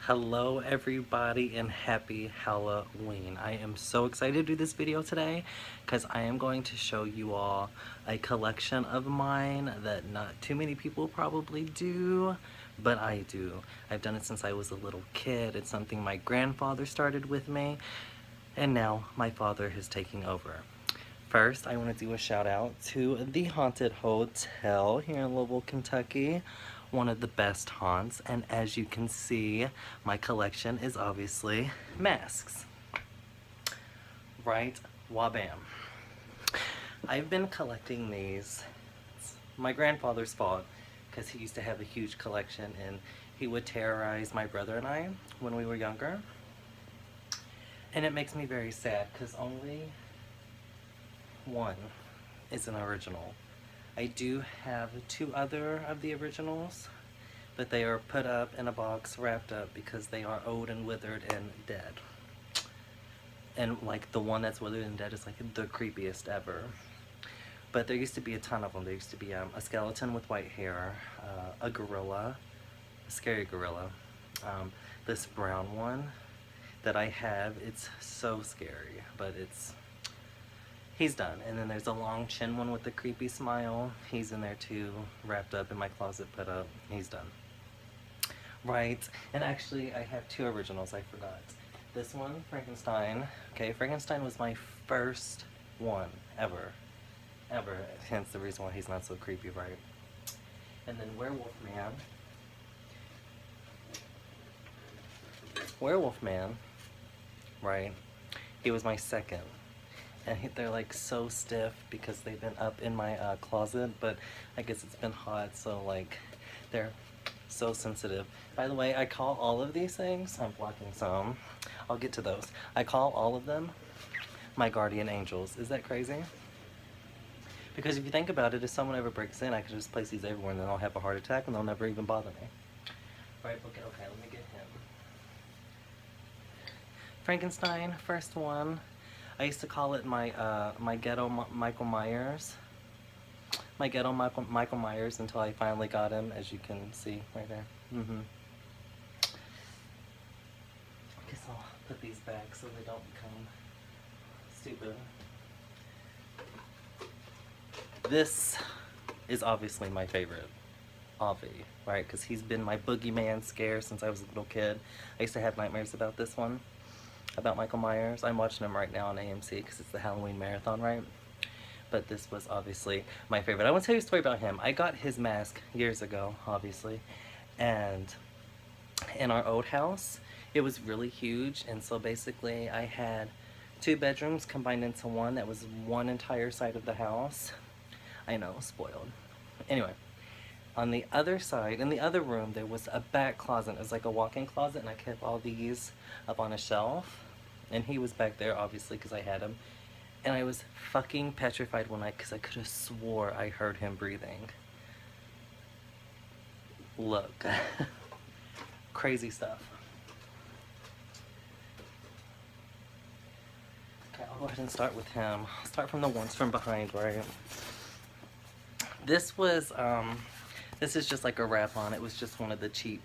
Hello everybody and happy Halloween. I am so excited to do this video today because I am going to show you all a collection of mine that not too many people probably do, but I do. I've done it since I was a little kid. It's something my grandfather started with me, and now my father is taking over. First, I want to do a shout out to the Haunted Hotel here in Louisville, Kentucky. One of the best haunts, and as you can see, my collection is obviously masks. Right? Wabam. I've been collecting these. It's my grandfather's fault, because he used to have a huge collection, and he would terrorize my brother and I when we were younger. And it makes me very sad, because only one is an original. I do have two other of the originals, but they are put up in a box, wrapped up, because they are old and withered and dead. And like the one that's withered and dead is like the creepiest ever. But there used to be a ton of them. There used to be a skeleton with white hair, a gorilla, a scary gorilla, this brown one that I have. It's so scary, but he's done. And then there's a long chin one with the creepy smile. He's in there too, wrapped up in my closet, put up. He's done. Right, and actually I have two originals, I forgot. This one, Frankenstein. Okay, Frankenstein was my first one ever. Hence the reason why he's not so creepy, right? And then Werewolf Man. Werewolf Man, right? He was my second. And they're like so stiff because they've been up in my closet, but I guess it's been hot, so like they're so sensitive. By the way, I call all of these things, I'm blocking some, I'll get to those. I call all of them my guardian angels. Is that crazy? Because if you think about it, if someone ever breaks in, I could just place these everywhere and then I'll have a heart attack and they'll never even bother me. Right, okay, let me get him. Frankenstein, first one. I used to call it my my ghetto Michael Myers. My ghetto Michael Myers until I finally got him, as you can see right there. I guess I'll put these back so they don't become stupid. This is obviously my favorite. Avi, right? Because he's been my boogeyman scare since I was a little kid. I used to have nightmares about this one. About Michael Myers. I'm watching him right now on AMC because it's the Halloween marathon, right? But this was obviously my favorite. I want to tell you a story about him. I got his mask years ago, obviously, and in our old house, it was really huge, and so basically I had two bedrooms combined into one that was one entire side of the house. I know, spoiled. Anyway, on the other side, in the other room, there was a back closet. It was like a walk-in closet, and I kept all these up on a shelf. And he was back there, obviously, because I had him. And I was fucking petrified because I could have swore I heard him breathing. Look. Crazy stuff. Okay, I'll go ahead and start with him. I'll start from the ones from behind, right? This was, this is just like a wrap-on. It was just one of the cheap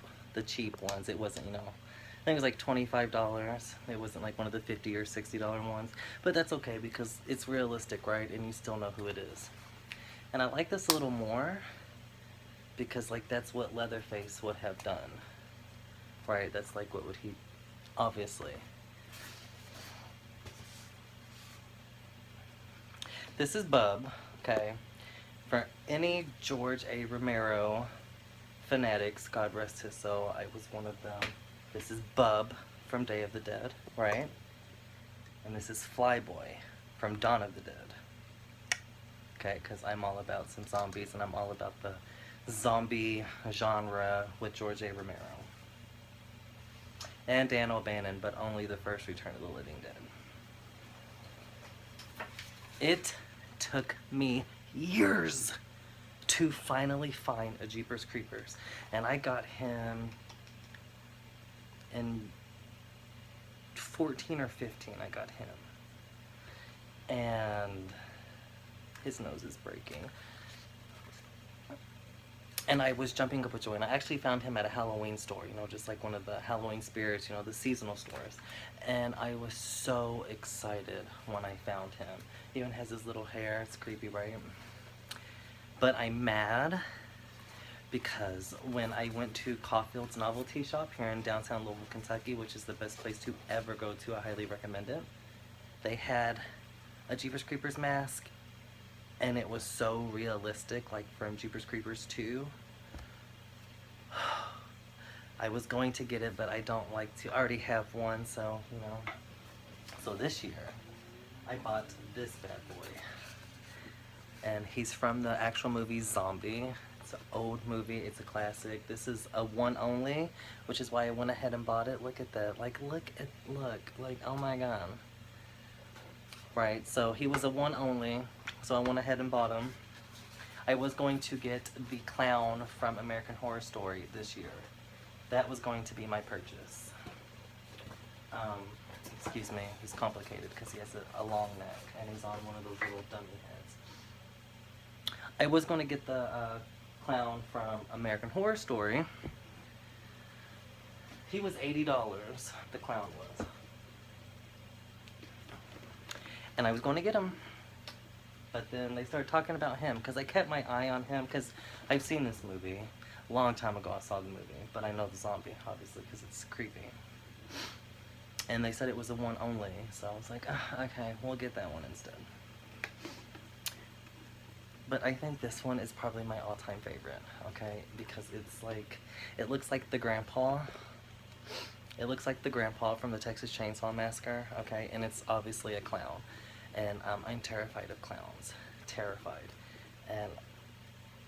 ones. It wasn't, you know, I think it was like $25. It wasn't like one of the $50 or $60 ones. But that's okay because it's realistic, right? And you still know who it is. And I like this a little more because like that's what Leatherface would have done. Right? That's like what would he, obviously. This is Bub, okay? For any George A. Romero fanatics, God rest his soul, I was one of them. This is Bub from Day of the Dead, right? And this is Flyboy from Dawn of the Dead. Okay, because I'm all about some zombies and I'm all about the zombie genre with George A. Romero. and Dan O'Bannon, but only the first Return of the Living Dead. It took me years to finally find a Jeepers Creepers, and I got him in 14 or 15. I got him, and his nose is breaking. And I was jumping up with joy, and I actually found him at a Halloween store, you know, just like one of the Halloween spirits, you know, the seasonal stores. And I was so excited when I found him. He even has his little hair. It's creepy, right? But I'm mad because when I went to Caulfield's Novelty Shop here in downtown Louisville, Kentucky, which is the best place to ever go to, I highly recommend it, they had a Jeepers Creepers mask, and it was so realistic, like from Jeepers Creepers 2. I was going to get it, but I don't like to. I already have one, so, you know. So this year, I bought this bad boy. And he's from the actual movie Zombie. It's an old movie. It's a classic. This is a one only, which is why I went ahead and bought it. Look at that. Like, look, like, oh my god. Right, so he was a one only, so I went ahead and bought him. I was going to get the clown from American Horror Story this year. That was going to be my purchase. Excuse me, he's complicated because he has a long neck and he's on one of those little dummy heads. I was going to get the clown from American Horror Story. He was $80, the clown was. And I was going to get him, but then they started talking about him, because I kept my eye on him, because I've seen this movie. A long time ago I saw the movie, but I know the zombie, obviously, because it's creepy. And they said it was a one only, so I was like, okay, we'll get that one instead. But I think this one is probably my all-time favorite, okay, because it's like, it looks like the grandpa. It looks like the grandpa from the Texas Chainsaw Massacre, okay, and it's obviously a clown. And I'm terrified of clowns, terrified. And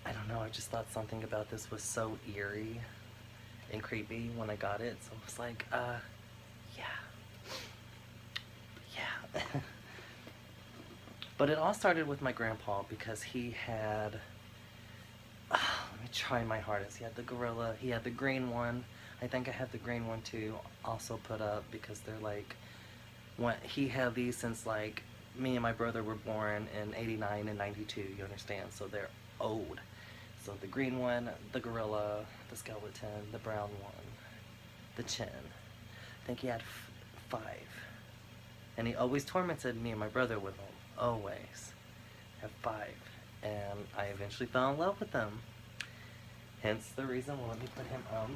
I don't know, I just thought something about this was so eerie and creepy when I got it. So I was like, yeah. But it all started with my grandpa because he had, let me try my hardest. He had the gorilla, he had the green one. I think I have the green one too, also put up because they're like, he had these since like, me and my brother were born in 89 and 92, you understand? So they're old. So the green one, the gorilla, the skeleton, the brown one, the chin. I think he had 5. And he always tormented me and my brother with them. Always. Have 5. And I eventually fell in love with them. Hence the reason, well, let me put him up.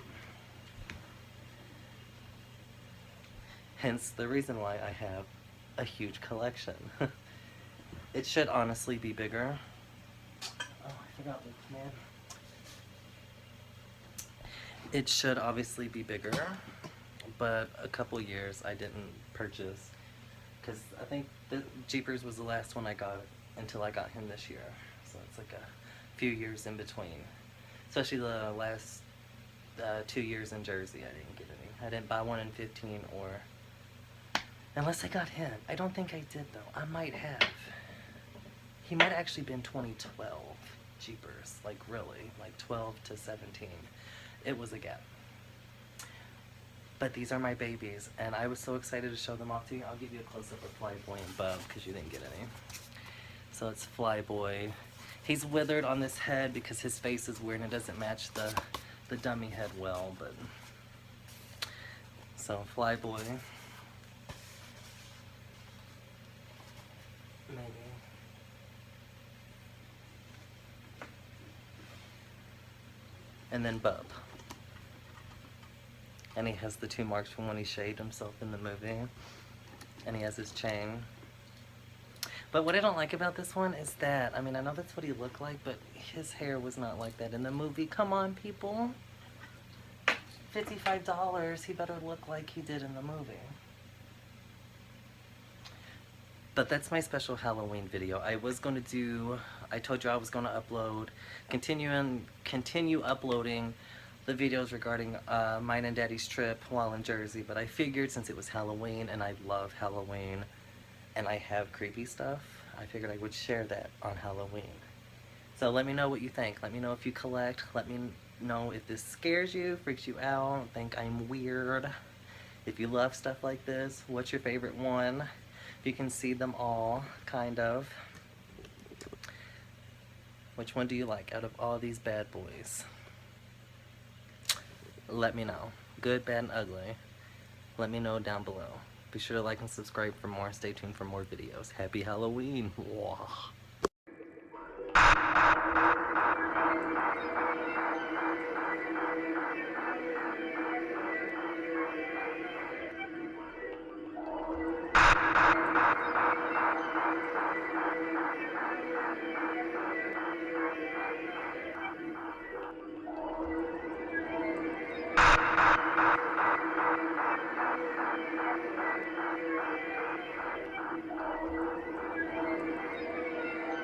Hence the reason why I have a huge collection. It should honestly be bigger. Oh, I forgot Luke, man. It should obviously be bigger, but a couple years I didn't purchase because I think the Jeepers was the last one I got until I got him this year. So it's like a few years in between. Especially the last 2 years in Jersey, I didn't get any. I didn't buy one in 15 or... Unless I got him. I don't think I did though. I might have. He might have actually been 2012 Jeepers. Like really. Like 12 to 17. It was a gap. But these are my babies. And I was so excited to show them off to you. I'll give you a close-up of Flyboy and Bub because you didn't get any. So it's Flyboy. He's withered on this head because his face is weird and it doesn't match the dummy head well. But so Flyboy. Maybe. And then Bub. And he has the 2 marks from when he shaved himself in the movie. And he has his chain. But what I don't like about this one is that, I mean, I know that's what he looked like, but his hair was not like that in the movie. Come on, people. $55, he better look like he did in the movie. But that's my special Halloween video. I was going to do, I told you I was going to upload, continue uploading the videos regarding mine and Daddy's trip while in Jersey, but I figured since it was Halloween and I love Halloween and I have creepy stuff, I figured I would share that on Halloween. So let me know what you think. Let me know if you collect. Let me know if this scares you, freaks you out, think I'm weird. If you love stuff like this, what's your favorite one? If you can see them all, kind of. Which one do you like out of all these bad boys? Let me know. Good, bad, and ugly. Let me know down below. Be sure to like and subscribe for more. Stay tuned for more videos. Happy Halloween! Wah.